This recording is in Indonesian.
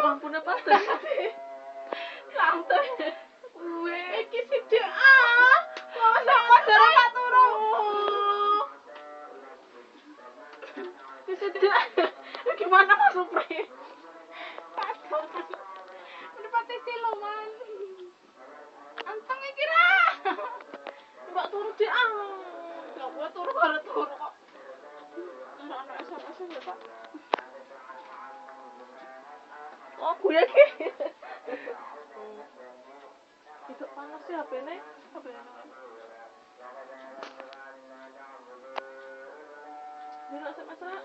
lampunya padam. Lampu. Gue Iki sithik ah. Masa kodare tak turu. bisa tidak. Gimana Mas Supri? Ini pati siluman. Anteng iki ra. Mbak turu di ah. Ya gua turu karo turu kok. Anak SMS ya Pak. Oh gue ki. Itu panas sih HP-ne. HP-ne. Dia SMS ra.